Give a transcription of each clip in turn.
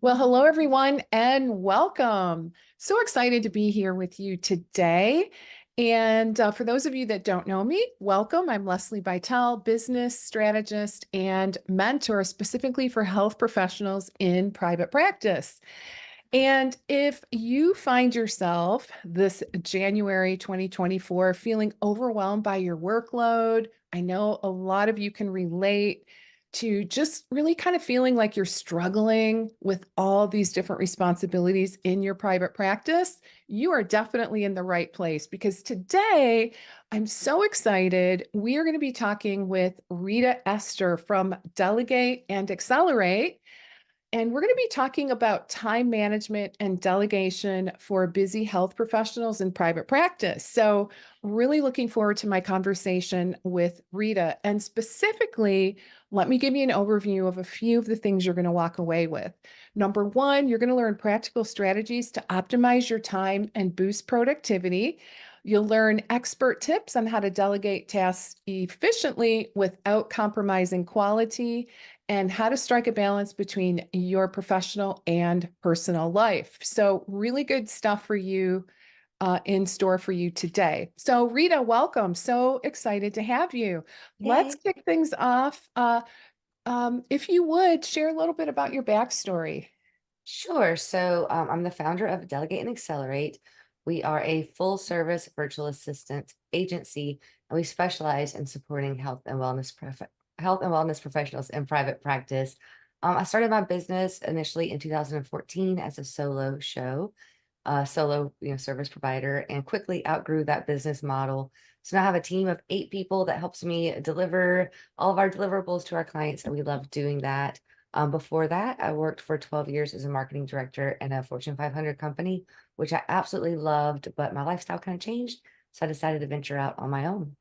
Well, hello, everyone, and welcome. So excited to be here with you today. And for those of you that don't know me, welcome. I'm Leslie Bytel, business strategist and mentor specifically for health professionals in private practice. And if you find yourself this January 2024 feeling overwhelmed by your workload, I know a lot of you can relate to just really kind of feeling like you're struggling with all these different responsibilities in your private practice. You are definitely in the right place because today I'm so excited. We are going to be talking with Rita Esther from Delegate and Accelerate. And we're going to be talking about time management and delegation for busy health professionals in private practice. So, really looking forward to my conversation with Rita. And specifically, let me give you an overview of a few of the things you're going to walk away with. Number one, you're going to learn practical strategies to optimize your time and boost productivity. You'll learn expert tips on how to delegate tasks efficiently without compromising quality and how to strike a balance between your professional and personal life. So, really good stuff for you in store for you today. So, Rita, welcome. So excited to have you. Let's Yay. kick things off. If you would share a little bit about your backstory. Sure. So I'm the founder of Delegate and Accelerate. We are a full service virtual assistant agency, and we specialize in supporting health and wellness professionals in private practice. I started my business initially in 2014 as a solo service provider, and quickly outgrew that business model. So now I have a team of 8 people that helps me deliver all of our deliverables to our clients, and we love doing that. Before that, I worked for 12 years as a marketing director in a Fortune 500 company, which I absolutely loved, but my lifestyle kind of changed. So I decided to venture out on my own.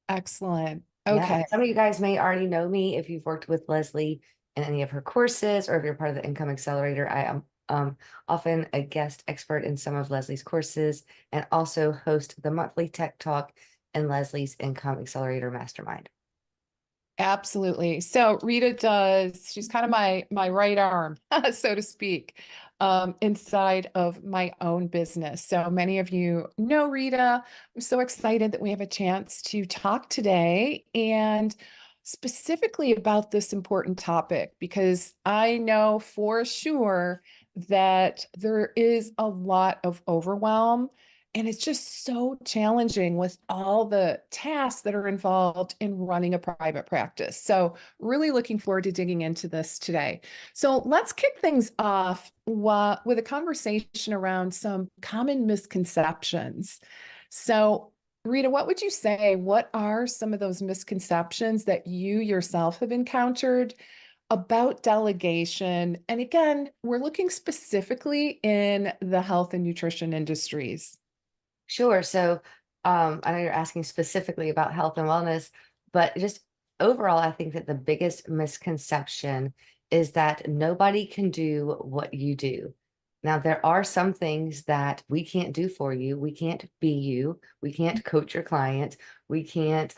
Excellent. Yeah. Okay. And some of you guys may already know me if you've worked with Leslie in any of her courses, or if you're part of the Income Accelerator. I am often a guest expert in some of Leslie's courses, and also host the monthly tech talk in Leslie's Income Accelerator Mastermind. Absolutely. So Rita she's kind of my right arm, so to speak, inside of my own business. So many of you know Rita. I'm so excited that we have a chance to talk today and specifically about this important topic because I know for sure that there is a lot of overwhelm and it's just so challenging with all the tasks that are involved in running a private practice. So, really looking forward to digging into this today. So, let's kick things off with a conversation around some common misconceptions. So, Rita, what would you say? What are some of those misconceptions that you yourself have encountered about delegation? And again, we're looking specifically in the health and nutrition industries. Sure. I know you're asking specifically about health and wellness, but just overall, I think that the biggest misconception is that nobody can do what you do. Now, there are some things that we can't do for you. We can't be you. We can't coach your client. We can't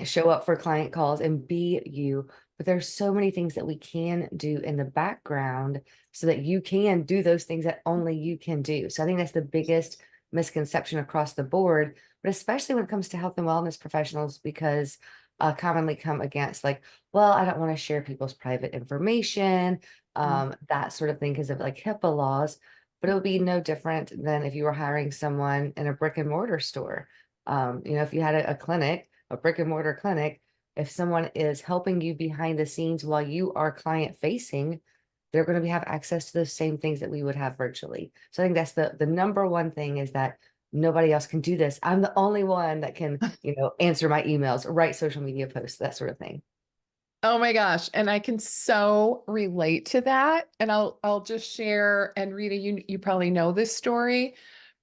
show up for client calls and be you. But there's so many things that we can do in the background so that you can do those things that only you can do. So I think that's the biggest misconception across the board, but especially when it comes to health and wellness professionals, because commonly come against like, well, I don't want to share people's private information, that sort of thing, because of like HIPAA laws. But it would be no different than if you were hiring someone in a brick and mortar store. If you had a clinic, a brick and mortar clinic, if someone is helping you behind the scenes while you are client facing, they're going to have access to those same things that we would have virtually. So I think that's the number one thing, is that nobody else can do this. I'm the only one that can, answer my emails, write social media posts, that sort of thing. Oh my gosh. And I can so relate to that. And I'll just share, and Rita, you probably know this story,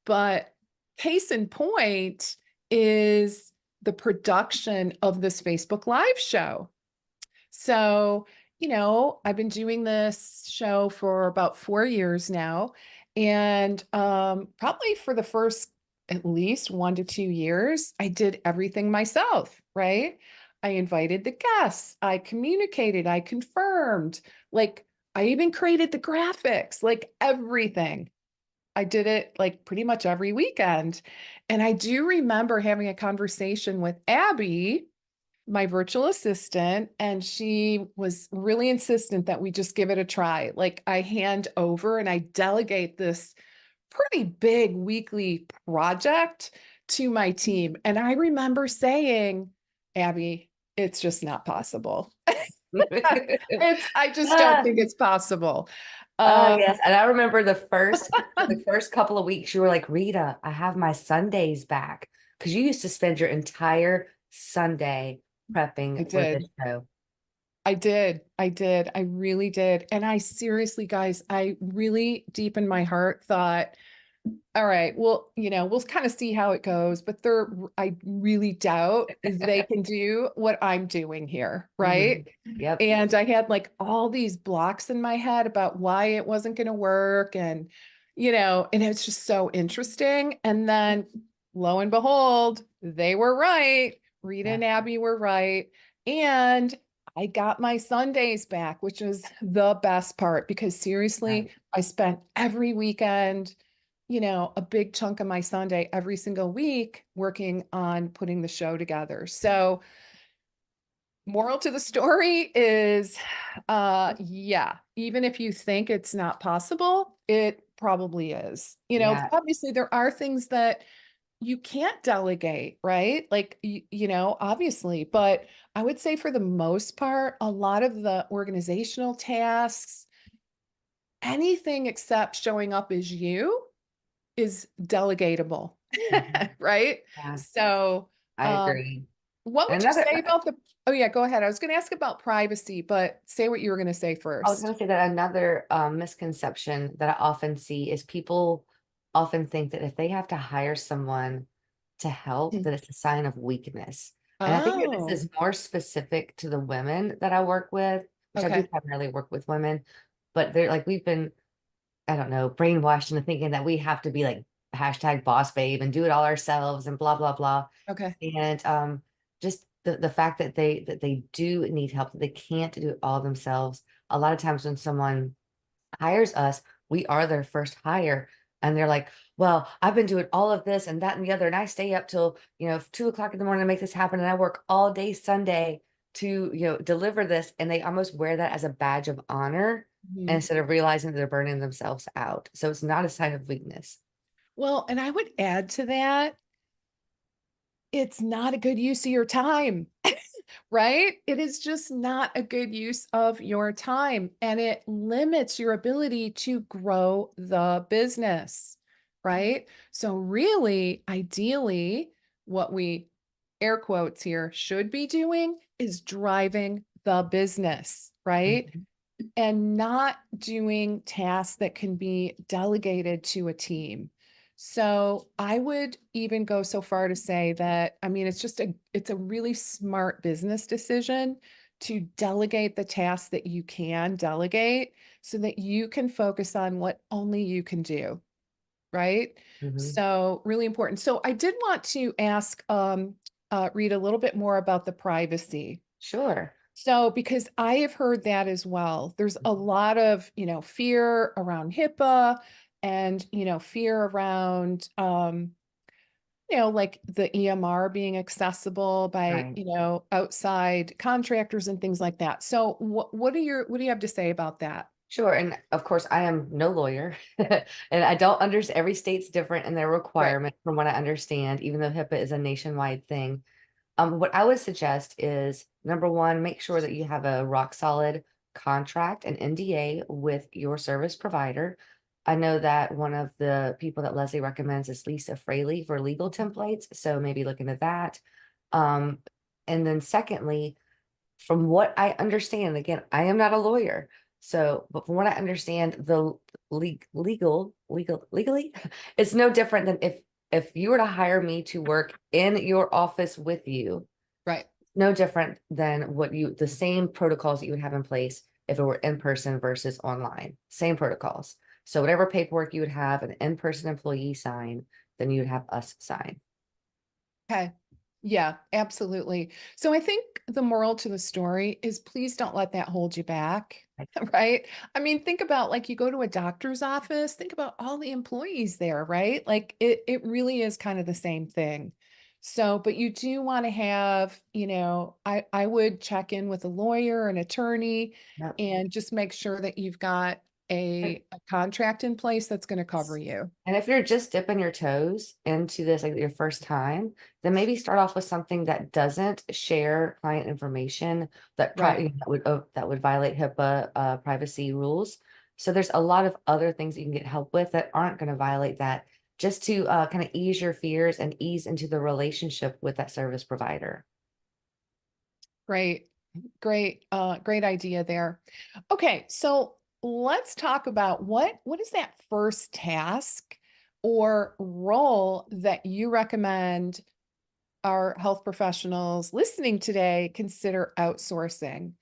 but case in point is the production of this Facebook Live show. So, I've been doing this show for about 4 years now. And probably for the first at least 1 to 2 years, I did everything myself, right? I invited the guests, I communicated, I confirmed, like I even created the graphics, like everything. I did it like pretty much every weekend. And I do remember having a conversation with Abby, my virtual assistant, and she was really insistent that we just give it a try. Like I hand over and I delegate this pretty big weekly project to my team. And I remember saying, Abby, it's just not possible. I just don't Ah, think it's possible. Um, yes. And I remember the first couple of weeks, you were like, Rita, I have my Sundays back. Because you used to spend your entire Sunday I prepping for this did. show. I did. I did. I really did. And I seriously, guys, I really deep in my heart thought, all right, well, we'll kind of see how it goes, but I really doubt they can do what I'm doing here, Mhm. right? Yep. And I had like all these blocks in my head about why it wasn't going to work. And it's just so interesting. And then lo and behold, they were right. Rita Yeah. and Abby were right. And I got my Sundays back, which was the best part because seriously, Right. I spent every weekend, a big chunk of my Sunday every single week working on putting the show together. So, moral to the story is yeah, even if you think it's not possible, it probably is. Yeah. Obviously there are things that you can't delegate, right? Like obviously, but I would say for the most part, a lot of the organizational tasks, anything except showing up as you is delegatable, Mhm. right? Yeah. So, I um, agree. what would you Another, say about the oh yeah, go ahead. I was going to ask about privacy, but say what you were going to say I was first. going to say that another misconception that I often see is people often think that if they have to hire someone to help, Hmm. that it's a sign of weakness. And I think that this Oh, is more specific to the women that I work with, which I do okay. primarily work with women, but they're like, we've been, I don't know, brainwashed into thinking that we have to be like hashtag boss babe and do it all ourselves and blah, blah, blah. Okay. And just the fact that they do need help, that they can't do it all themselves. A lot of times when someone hires us, we are their first hire. And they're like, well, I've been doing all of this and that and the other. And I stay up till, 2 o'clock in the morning to make this happen. And I work all day Sunday to, deliver this. And they almost wear that as a badge of honor Mhm. instead of realizing that they're burning themselves out. So it's not a sign of weakness. Well, and I would add to that, it's not a good use of your time. Right? It is just not a good use of your time and it limits your ability to grow the business, right? So, really, ideally, what we air quotes here should be doing is driving the business, right? Mhm. And not doing tasks that can be delegated to a team. So I would even go so far to say that, I mean, it's a really smart business decision to delegate the tasks that you can delegate so that you can focus on what only you can do, right? Mhm. So really important. So I did want to ask Rita a little bit more about the privacy. Sure. So, because I have heard that as well, there's a lot of, fear around HIPAA and, fear around, like the EMR being accessible by, Right. outside contractors and things like that. So, what do you have to say about that? Sure. And of course, I am no lawyer and I don't understand. Every state's different in their Right. requirement from what I understand, even though HIPAA is a nationwide thing. What I would suggest is number one, make sure that you have a rock solid contract, an NDA with your service provider. I know that one of the people that Leslie recommends is Lisa Fraley for legal templates. So maybe look into that. Um, and then secondly, from what I understand, again, I am not a lawyer. So, but from what I understand, the legally, it's no different than if you were to hire me to work in your office with you, Right. no different than the same protocols that you would have in place if it were in person versus online. Same protocols. So whatever paperwork you would have an in-person employee sign, then you would have us sign. Okay. Yeah, absolutely. So I think the moral to the story is please don't let that hold you back, Like, right? I mean, think about like you go to a doctor's office, think about all the employees there, right? Like it really is kind of the same thing. So, but you do want to have, I would check in with a lawyer, an attorney, yep. and just make sure that you've got a contract in place that's going to cover you. And if you're just dipping your toes into this, like your first time, then maybe start off with something that doesn't share client information Right. that would violate HIPAA privacy rules. So there's a lot of other things you can get help with that aren't going to violate that, just to kind of ease your fears and ease into the relationship with that service provider. Great. Great idea there. Okay, so let's talk about what is that first task or role that you recommend our health professionals listening today consider outsourcing?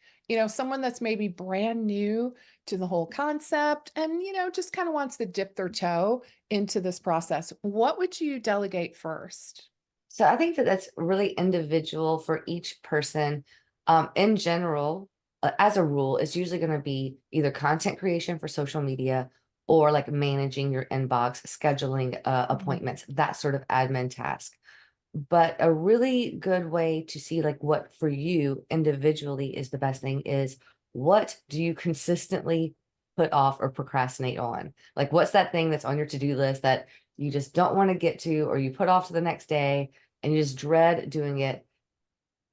Someone that's maybe brand new to the whole concept and, just kind of wants to dip their toe into this process. What would you delegate first? So I think that that's really individual for each person. In general, as a rule, it's usually going to be either content creation for social media or like managing your inbox, scheduling Mhm. appointments, that sort of admin task. But a really good way to see like what for you individually is the best thing is, what do you consistently put off or procrastinate on? Like what's that thing that's on your to-do list that you just don't want to get to, or you put off to the next day and you just dread doing it?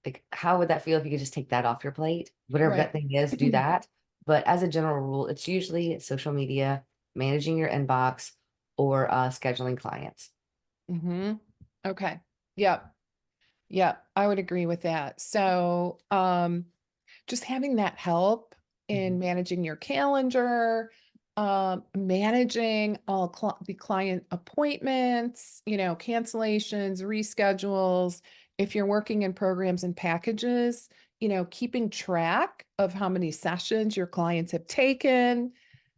Like how would that feel if you could just take that off your plate? Whatever that Right. thing is, do that. But as a general rule, it's usually social media, managing your inbox, or scheduling clients. hmm Okay. Yep. Yeah, I would agree with that. So, just having that help in Mhm. managing your calendar, managing all the client appointments, cancellations, reschedules. If you're working in programs and packages, keeping track of how many sessions your clients have taken,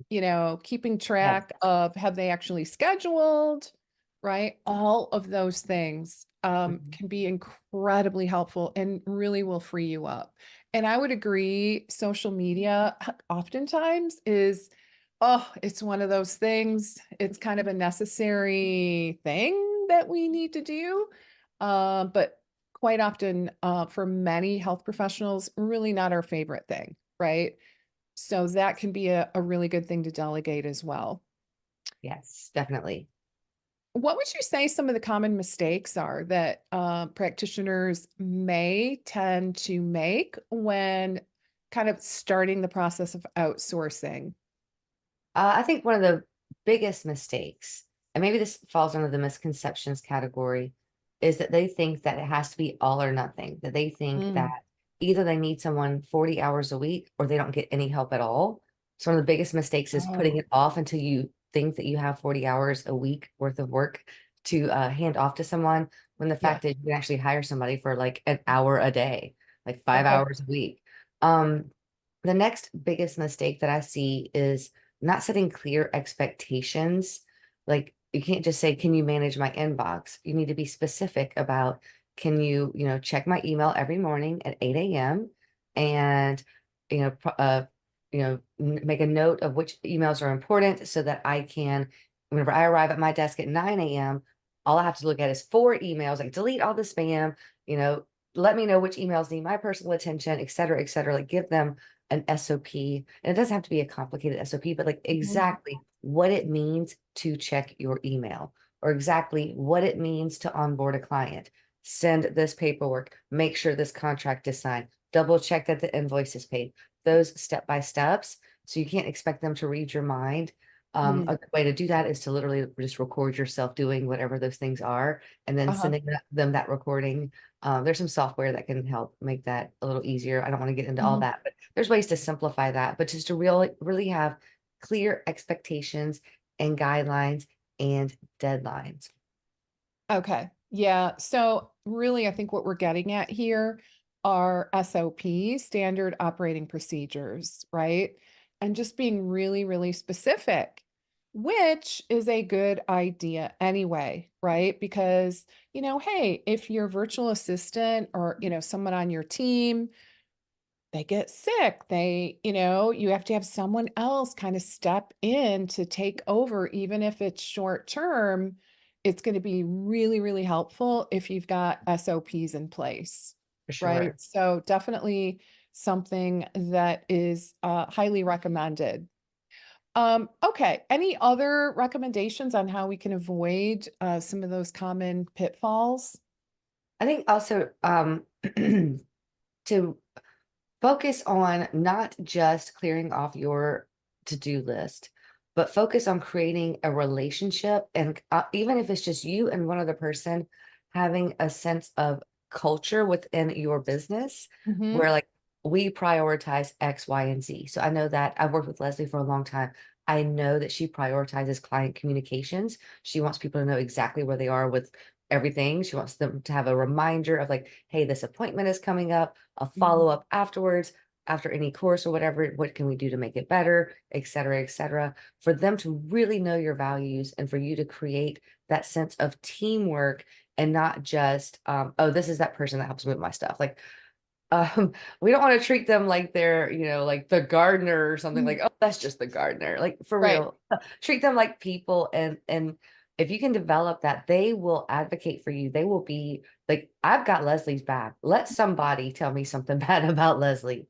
keeping Yes. track of have they actually scheduled, right? All of those things Mhm. can be incredibly helpful and really will free you up. And I would agree, social media oftentimes is, oh, it's one of those things. It's kind of a necessary thing that we need to do. But quite often, for many health professionals, really not our favorite thing, right? So that can be a really good thing to delegate as well. Yes, definitely. What would you say some of the common mistakes are that practitioners may tend to make when kind of starting the process of outsourcing? I think one of the biggest mistakes, and maybe this falls under the misconceptions category, is that they think that it has to be all or nothing, that they think that Mm. either they need someone 40 hours a week or they don't get any help at all. So one of the biggest mistakes is putting Oh, it off until you think that you have 40 hours a week worth of work to hand off to someone, when the yeah. fact is you can actually hire somebody for like an hour a day, like five Okay. hours a week. Um, the next biggest mistake that I see is not setting clear expectations. Like you can't just say, can you manage my inbox? You need to be specific about, can you, check my email every morning at 8 a.m. and, you know, pro- uh, make a note of which emails are important so that I can, whenever I arrive at my desk at 9 a.m., all I have to look at is four emails, like delete all the spam, you know, let me know which emails need my personal attention, et cetera, et cetera. Like give them an SOP. And it doesn't have to be a complicated SOP, but like Mhm. exactly what it means to check your email, or exactly what it means to onboard a client. Send this paperwork, make sure this contract is signed, double check that the invoice is paid. Those step by steps. So you can't expect them to read your mind. Mm. A good way to do that is to literally just record yourself doing whatever those things are and then Uh-huh. sending them that recording. There's some software that can help make that a little easier. I don't want to get into all Mhm. that, but there's ways to simplify that, but just to really have clear expectations and guidelines and deadlines. Okay. Yeah. So really, I think what we're getting at here are SOPs, standard operating procedures, right? And just being really, really specific. which is a good idea anyway, right? Because, hey, if your virtual assistant or, someone on your team, they get sick, you have to have someone else kind of step in to take over, even if it's short term. It's going to be really, really helpful if you've got SOPs in place, For right? sure. So definitely something that is highly recommended. Okay. Any other recommendations on how we can avoid some of those common pitfalls? I think also to focus on not just clearing off your to-do list, but focus on creating a relationship. And even if it's just you and one other person, having a sense of culture within your business Hmm. where like we prioritize X, Y, and Z. So I know that I've worked with Leslie for a long time. I know that she prioritizes client communications. She wants people to know exactly where they are with everything. She wants them to have a reminder of like, hey, this appointment is coming up, a follow up afterwards, after any course or whatever. What can we do to make it better, et cetera, et cetera, for them to really know your values and for you to create that sense of teamwork and not just, oh, this is that person that helps me with my stuff. Like, um, we don't want to treat them like they're, like the gardener or something like, oh, that's just the gardener. Like for Right. real, treat them like people. And if you can develop that, they will advocate for you. They will be like, I've got Leslie's back. Let somebody tell me something bad about Leslie.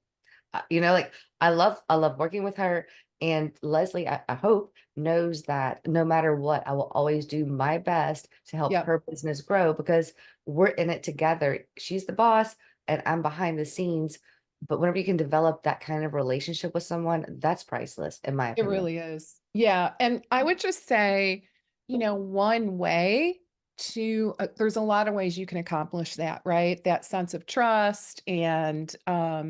Like I love working with her. And Leslie, I hope, knows that no matter what, I will always do my best to help Yep. her business grow because we're in it together. She's the boss and I'm behind the scenes. But whenever you can develop that kind of relationship with someone, that's priceless, in my It opinion. really is. Yeah. And I would just say, one way there's a lot of ways you can accomplish that, right? That sense of trust and, I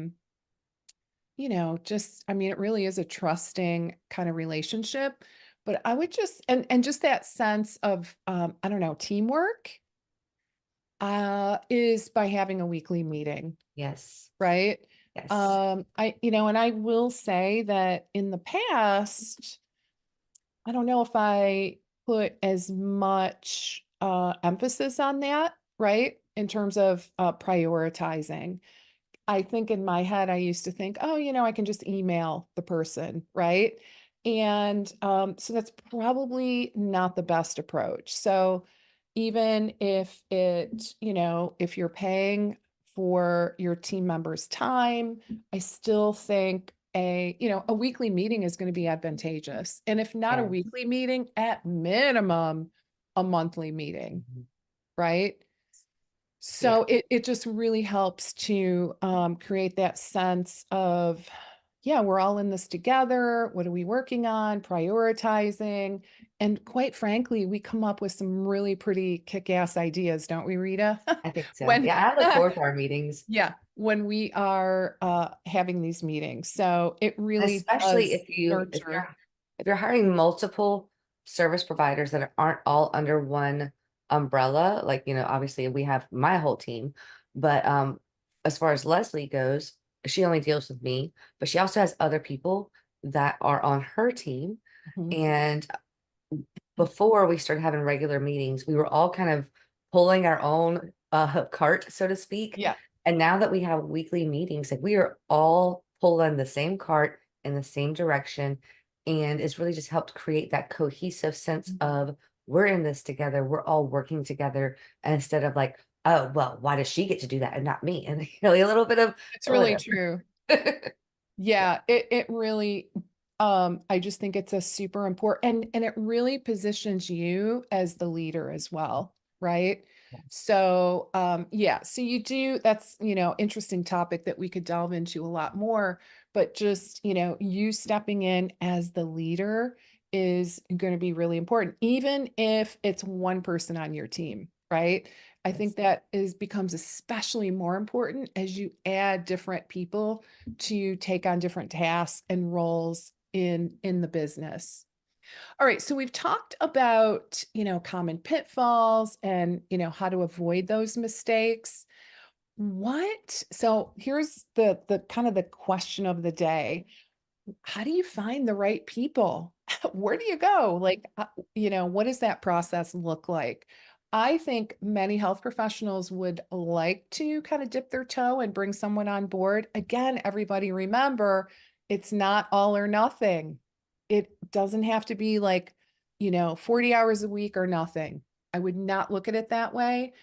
mean, it really is a trusting kind of relationship. But I would just, and just that sense of, I don't know, teamwork, is by having a weekly meeting, Yes. right? Yes. And I will say that in the past, I don't know if I put as much emphasis on that, right? In terms of prioritizing. I think in my head, I used to think, oh, I can just email the person, right? And so that's probably not the best approach. So even if you're paying for your team members' time, I still think a weekly meeting is going to be advantageous. And if not a Yeah. weekly meeting, at minimum, a monthly meeting, Mhm. right? Yeah. So it just really helps to create that sense of, yeah, we're all in this together. What are we working on? Prioritizing. And quite frankly, we come up with some really pretty kick-ass ideas, don't we, Rita? I think so. When, Yeah. I look forward to our meetings. yeah, when we are having these meetings. So it really Especially does if you nurture. if you're hiring multiple service providers that aren't all under one umbrella, like, obviously we have my whole team, but as far as Leslie goes, she only deals with me, but she also has other people that are on her team. Mhm. And before we started having regular meetings, we were all kind of pulling our own cart, so to speak. Yeah. And now that we have weekly meetings, like we are all pulling the same cart in the same direction. And it's really just helped create that cohesive sense of we're in this together, we're all working together. And instead of like, oh, well, why does she get to do that and not me? And a little bit of It's really whatever. true. Yeah. Yeah, it really I just think it's a super important and it really positions you as the leader as well, right? So yeah, so you do that's, interesting topic that we could delve into a lot more, but just, you stepping in as the leader is going to be really important, even if it's one person on your team, right? I think Yes. that is becomes especially more important as you add different people to take on different tasks and roles in the business. All right, so we've talked about, common pitfalls and, how to avoid those mistakes. So here's the kind of the question of the day. how do you find the right people? Where do you go? Like, what does that process look like? I think many health professionals would like to kind of dip their toe and bring someone on board. Again, everybody remember, it's not all or nothing. It doesn't have to be like, 40 hours a week or nothing. I would not look at it that way.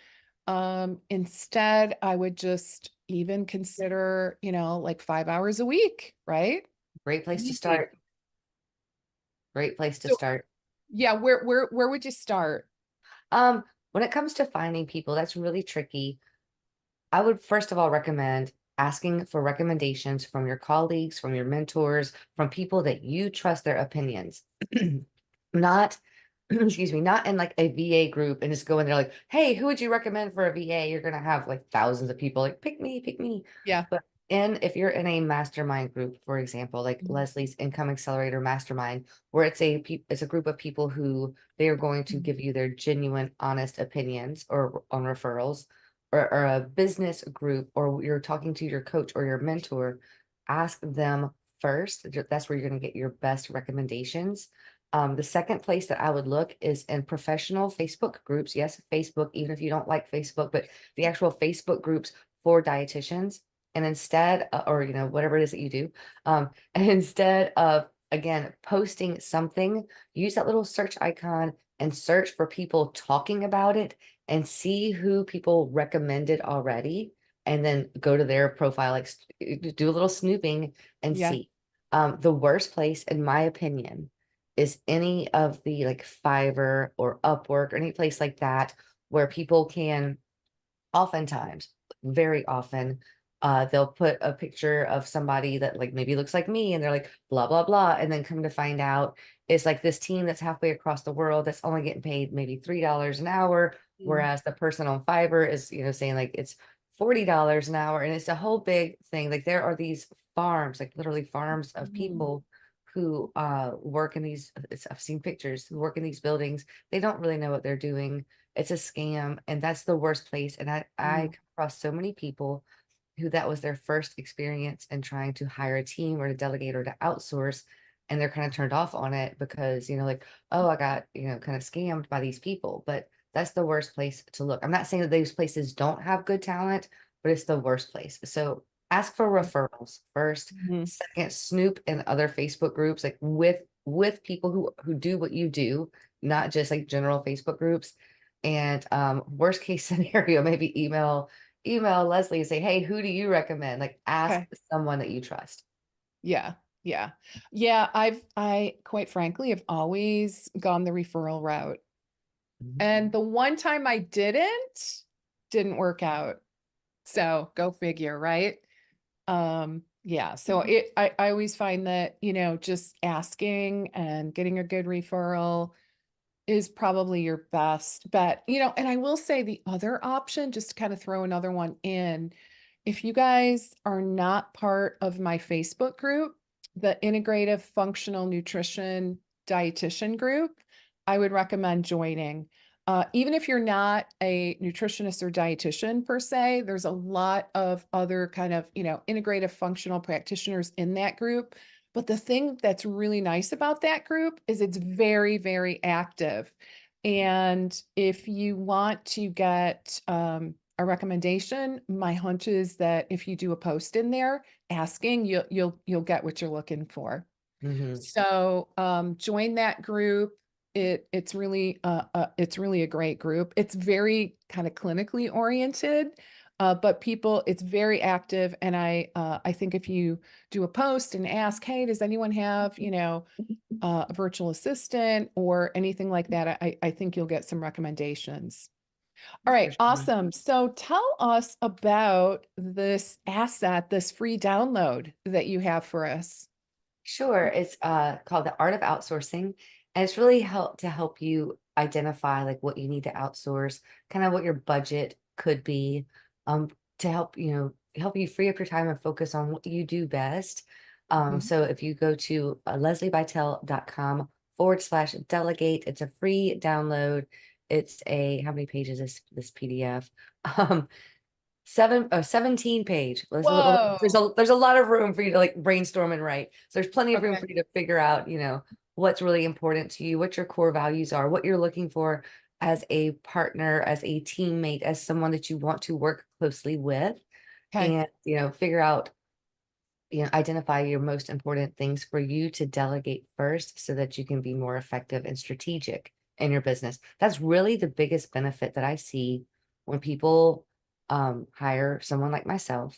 Instead, I would just even consider, like 5 hours a week, right? Great place to Easy. start. Great place to So start. yeah, where would you start? When it comes to finding people, that's really tricky. I would first of all recommend asking for recommendations from your colleagues, from your mentors, from people that you trust their opinions. Not, excuse me, not in like a VA group and just go in there like, hey, who would you recommend for a VA? You're gonna have like thousands of people like pick me, pick me. Yeah. But if you're in a mastermind group, for example, like Mhm. Leslie's Income Accelerator Mastermind, where it's a group of people who they are going to Mhm. give you their genuine, honest opinions or on referrals, or a business group, or you're talking to your coach or your mentor, ask them first. That's where you're going to get your best recommendations. The second place that I would look is in professional Facebook groups. Yes, Facebook, even if you don't like Facebook, but the actual Facebook groups for dietitians. And instead, or whatever it is that you do, and instead of again posting something, use that little search icon and search for people talking about it and see who people recommended already, and then go to their profile, like do a little snooping and Yeah. see. The worst place, in my opinion, is any of the like Fiverr or Upwork or any place like that where people can oftentimes, very often, they'll put a picture of somebody that like maybe looks like me and they're like blah blah blah, and then come to find out it's like this team that's halfway across the world that's only getting paid maybe $3 an hour, Mm. whereas the person on Fiverr is saying like it's $40 an hour, and it's a whole big thing. Like there are these farms, like literally farms of Mhm. people who work in these, I've seen pictures, who work in these buildings. They don't really know what they're doing. It's a scam, and that's the worst place. And I Mm. come across so many people who that was their first experience in trying to hire a team or to delegate or to outsource, and they're kind of turned off on it because like, oh, I got kind of scammed by these people. But that's the worst place to look. I'm not saying that those places don't have good talent, but it's the worst place. So ask for referrals first. Mhm. Second, snoop in other Facebook groups, like with people who do what you do, not just like general Facebook groups. And worst case scenario, maybe email Leslie and say, hey, who do you recommend? Like ask Okay. someone that you trust. Yeah. Yeah. Yeah. I quite frankly have always gone the referral route. And Mhm. the one time I didn't work out. So go figure, right? Yeah. So I always find that, just asking and getting a good referral is probably your best bet. And I will say the other option, just to kind of throw another one in, if you guys are not part of my Facebook group, the Integrative Functional Nutrition Dietitian group, I would recommend joining. Even if you're not a nutritionist or dietitian per se, there's a lot of other kind of, integrative functional practitioners in that group. But the thing that's really nice about that group is it's very, very active. And if you want to get a recommendation, my hunch is that if you do a post in there asking, you'll get what you're looking for. Mhm. So join that group. It's really a great group. It's very kind of clinically oriented, but it's very active. And I think if you do a post and ask, hey, does anyone have a virtual assistant or anything like that, I think you'll get some recommendations. All For right, sure. awesome. So tell us about this asset, this free download that you have for us. Sure. It's called The Art of Outsourcing. And it's really help you identify like what you need to outsource, kind of what your budget could be, um, to help you free up your time and focus on what you do best. Mhm. So if you go to lesliebytel.com/delegate, it's a free download. It's a, how many pages is this PDF? Um, a 17 page. Whoa. There's a lot of room for you to like brainstorm and write. So there's plenty of room Okay. for you to figure out, what's really important to you, what your core values are, what you're looking for as a partner, as a teammate, as someone that you want to work closely with, Okay. and figure out, identify your most important things for you to delegate first so that you can be more effective and strategic in your business. That's really the biggest benefit that I see when people hire someone like myself,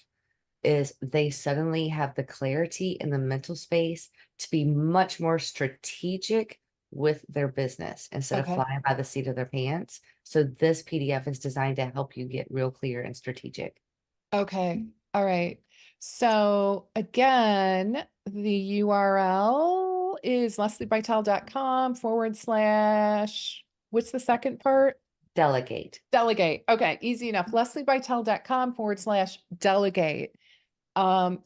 is they suddenly have the clarity and the mental space to be much more strategic with their business instead of Okay. flying by the seat of their pants. So this PDF is designed to help you get real clear and strategic. Okay. All right. So again, the URL is lesliebytel.com/, what's the second part? Delegate. Delegate. Okay, easy enough. lesliebytel.com/delegate.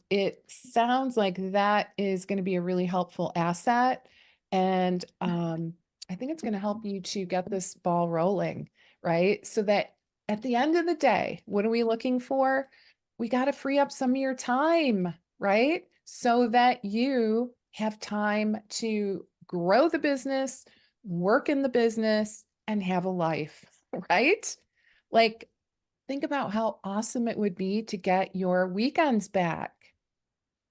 It sounds like that is going to be a really helpful asset. And I think it's going to help you to get this ball rolling, right? So that at the end of the day, what are we looking for? We got to free up some of your time, right? So that you have time to grow the business, work in the business, and have a life, right? Like, think about how awesome it would be to get your weekends back.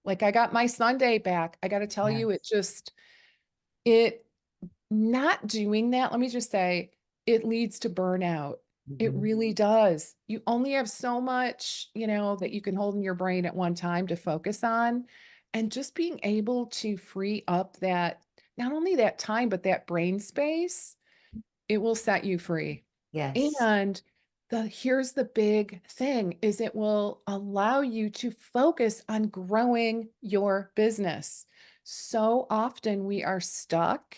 Like I got my Sunday back. I got to tell you, Yes. it not doing that, let me just say, it leads to burnout. It Mhm. really does. You only have so much, that you can hold in your brain at one time to focus on. And just being able to free up that, not only that time, but that brain space, it will set you free. Yes. And here's the big thing is it will allow you to focus on growing your business. So often we are stuck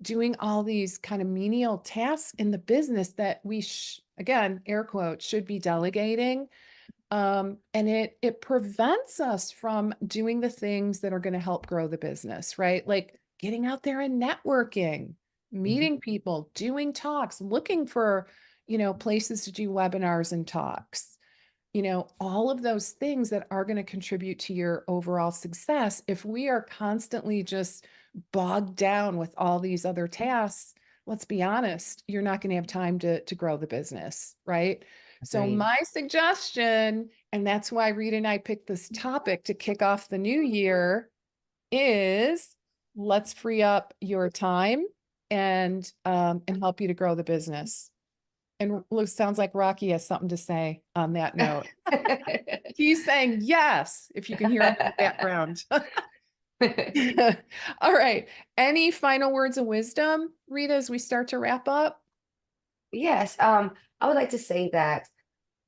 doing all these kind of menial tasks in the business that again, air quotes, should be delegating. And it prevents us from doing the things that are going to help grow the business, right? Like getting out there and networking, Mhm. meeting people, doing talks, looking for, places to do webinars and talks, all of those things that are going to contribute to your overall success. If we are constantly just bogged down with all these other tasks, let's be honest, you're not going to have time to grow the business, right? So Agreed. my suggestion, and that's why Rita and I picked this topic to kick off the new year, is let's free up your time and help you to grow the business. And Luke, sounds like Rocky has something to say on that note. He's saying yes, if you can hear him in the background. All right. Any final words of wisdom, Rita, as we start to wrap up? Yes, I would like to say that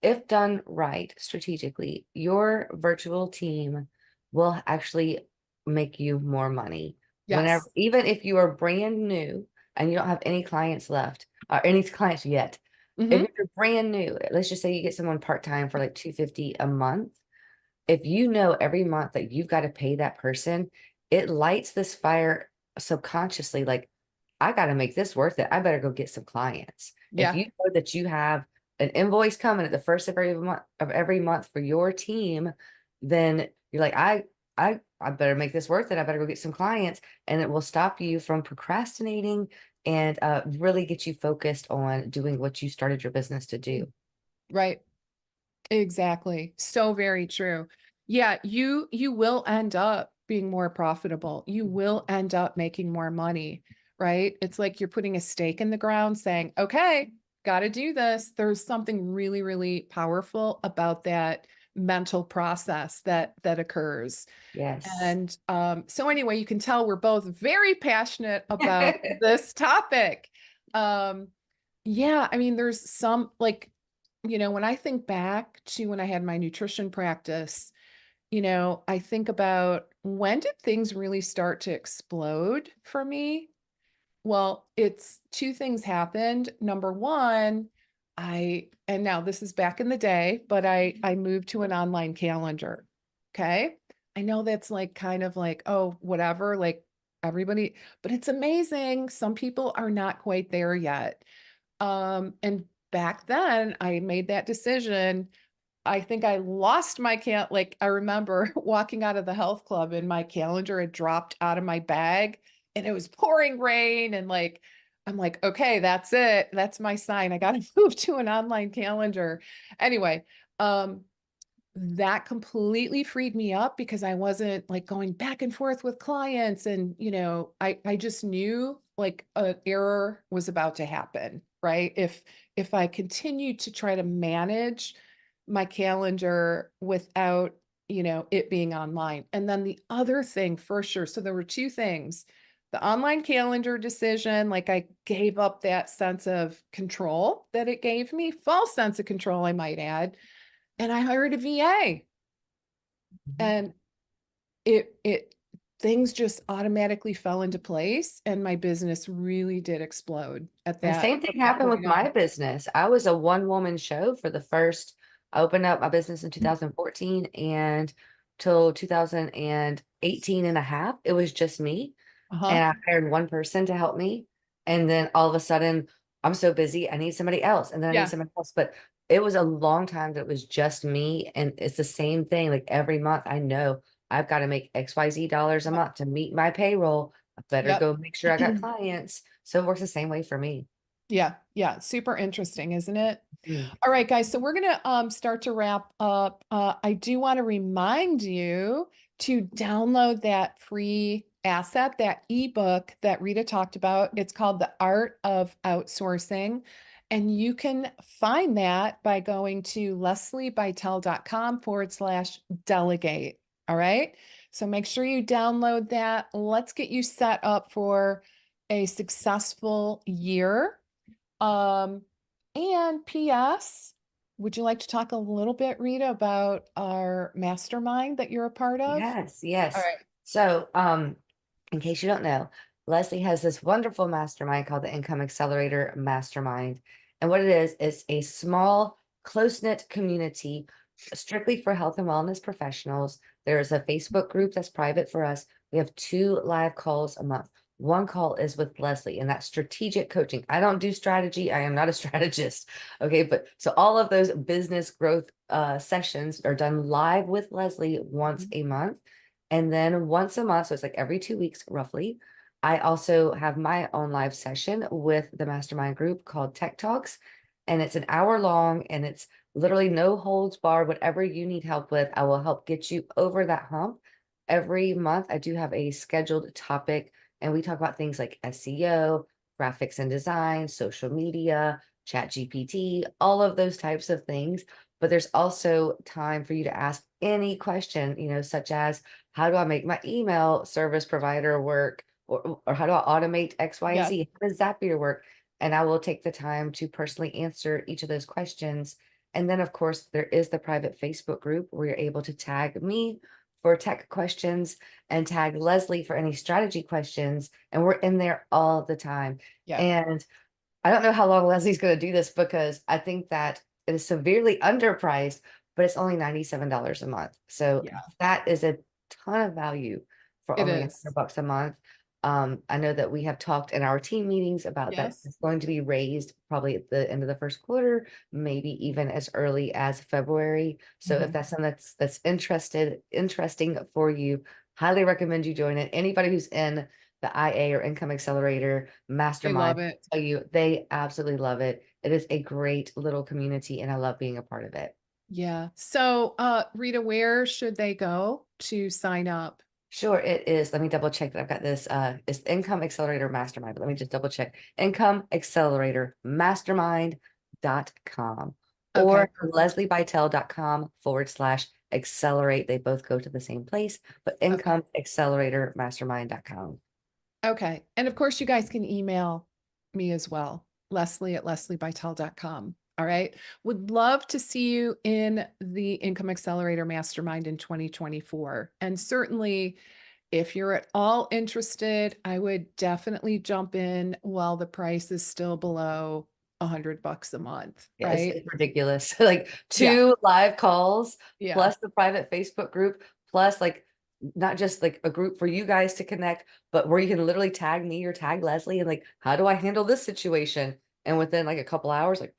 if done right strategically, your virtual team will actually make you more money. Whenever, Yes. even if you are brand new and you don't have any clients left or any clients yet, if Hmm. you're brand new, let's just say you get someone part-time for like 250 a month. If you know every month that you've got to pay that person, it lights this fire subconsciously, like, I got to make this worth it. I better go get some clients. If Yeah. you know that you have an invoice coming at the first of every month for your team, then you're like, I better make this worth it. I better go get some clients. And it will stop you from procrastinating and really get you focused on doing what you started your business to do. Right. Exactly. So very true. Yeah, you will end up being more profitable. You will end up making more money, right? It's like you're putting a stake in the ground saying, "Okay, got to do this." There's something really, really powerful about that mental process that occurs. Yes. And so anyway, you can tell we're both very passionate about this topic. Um, yeah, I mean, there's some like, when I think back to when I had my nutrition practice, I think about when did things really start to explode for me? Well, it's two things happened. Number one, and now this is back in the day, but I moved to an online calendar. Okay. I know that's like kind of like, oh, whatever, like everybody, but it's amazing. Some people are not quite there yet. And back then I made that decision. I think I lost my like I remember walking out of the health club and my calendar had dropped out of my bag and it was pouring rain and like I'm like, okay, that's it. That's my sign. I got to move to an online calendar. Anyway, um, that completely freed me up because I wasn't like going back and forth with clients and I just knew like an error was about to happen, right? If I continued to try to manage my calendar without, it being online. And then the other thing for sure, so there were two things. The online calendar decision, like I gave up that sense of control that it gave me, false sense of control, I might add, and I hired a VA Mhm. and it things just automatically fell into place and my business really did explode at The that same thing from that happened with point on. my business. I was a one-woman show for the first, I opened up my business in 2014 and till 2018 and a half, it was just me. Uh-huh. And I hired one person to help me. And then all of a sudden, I'm so busy, I need somebody else. And then I need Yeah. somebody else. But it was a long time that it was just me. And it's the same thing. Like every month, I know I've got to make XYZ dollars a Yep. month to meet my payroll. I better Yep. go make sure I got clients. So it works the same way for me. Yeah. Yeah. Super interesting, isn't it? Mm. All right, guys. So we're gonna start to wrap up. I do want to remind you to download that free asset, that ebook that Rita talked about. It's called The Art of Outsourcing. And you can find that by going to lesliebytel.com/delegate. All right. So make sure you download that. Let's get you set up for a successful year. Um, and PS, would you like to talk a little bit, Rita, about our mastermind that you're a part of? Yes, All yes. right. So, in case you don't know, Leslie has this wonderful mastermind called the Income Accelerator Mastermind. And what it is, it's a small, close-knit community strictly for health and wellness professionals. There's a Facebook group that's private for us. We have 2 live calls a month. One call is with Leslie, and that's strategic coaching. I don't do strategy. I am not a strategist. Okay, but so all of those business growth sessions are done live with Leslie once Mhm. a month. And then once a month, so it's like every 2 weeks roughly, I also have my own live session with the mastermind group called Tech Talks. And it's an hour long and it's literally no holds barred. Whatever you need help with, I will help get you over that hump. Every month, I do have a scheduled topic, and we talk about things like SEO, graphics and design, social media, chat GPT, all of those types of things. But there's also time for you to ask any question, such as how do I make my email service provider work? Or how do I automate X, Y, and Yes. Z? How does Zapier work? And I will take the time to personally answer each of those questions. And then, of course, there is the private Facebook group where you're able to tag me for tech questions and tag Leslie for any strategy questions. And we're in there all the time. Yeah. And I don't know how long Leslie's going to do this because I think that it is severely underpriced, but it's only $97 a month. So Yeah. that is a ton of value for It only is. $100 a month. I know that we have talked in our team meetings about that Yes. it's going to be raised probably at the end of the first quarter, maybe even as early as February. So if Mhm. that's something that's interesting for you, highly recommend you join it. Anybody who's in the IA or Income Accelerator They Mastermind, love it. tell you they absolutely love it. It is a great little community, and I love being a part of it. Yeah. So, Rita, where should they go to sign up? Sure, it is. Let me double check that I've got this. It's Income Accelerator Mastermind, but let me just double check. Income Accelerator Mastermind.com Okay, or perfect. lesliebytel.com/accelerate. They both go to the same place, but Okay. Income Accelerator Mastermind.com. Okay. And of course, you guys can email me as well, Leslie@lesliebytel.com. All right. Would love to see you in the Income Accelerator Mastermind in 2024. And certainly, if you're at all interested, I would definitely jump in while the price is still below $100 a month, Yeah, it's, right? it's ridiculous. Like Yeah. 2 live calls Yeah. plus the private Facebook group, plus like not just like a group for you guys to connect, but where you can literally tag me or tag Leslie and like, how do I handle this situation? And within like a couple hours, like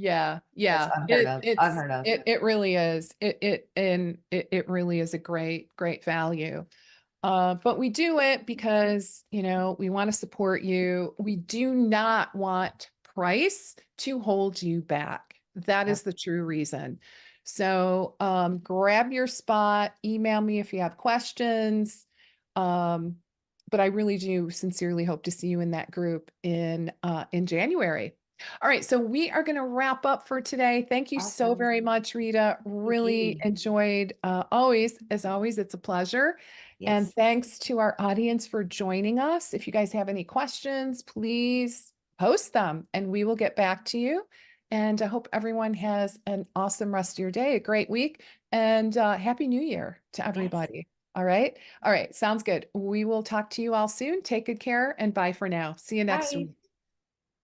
Yeah, That's yeah. unheard of, unheard of. It really is. It really is a great value. But we do it because, we want to support you. We do not want price to hold you back. That Yep. is the true reason. So grab your spot, email me if you have questions. Um, but I really do sincerely hope to see you in that group in January. All right, so we are going to wrap up for today. Thank you so Awesome. very much, Rita. Thank Really you. enjoyed always, as always, it's a pleasure. And Yes. thanks to our audience for joining us. If you guys have any questions, please post them and we will get back to you. And I hope everyone has an awesome rest of your day, a great week, and Happy New Year to Yes. everybody. All right. All right. Sounds good. We will talk to you all soon. Take good care and bye for now. See you next Bye. week.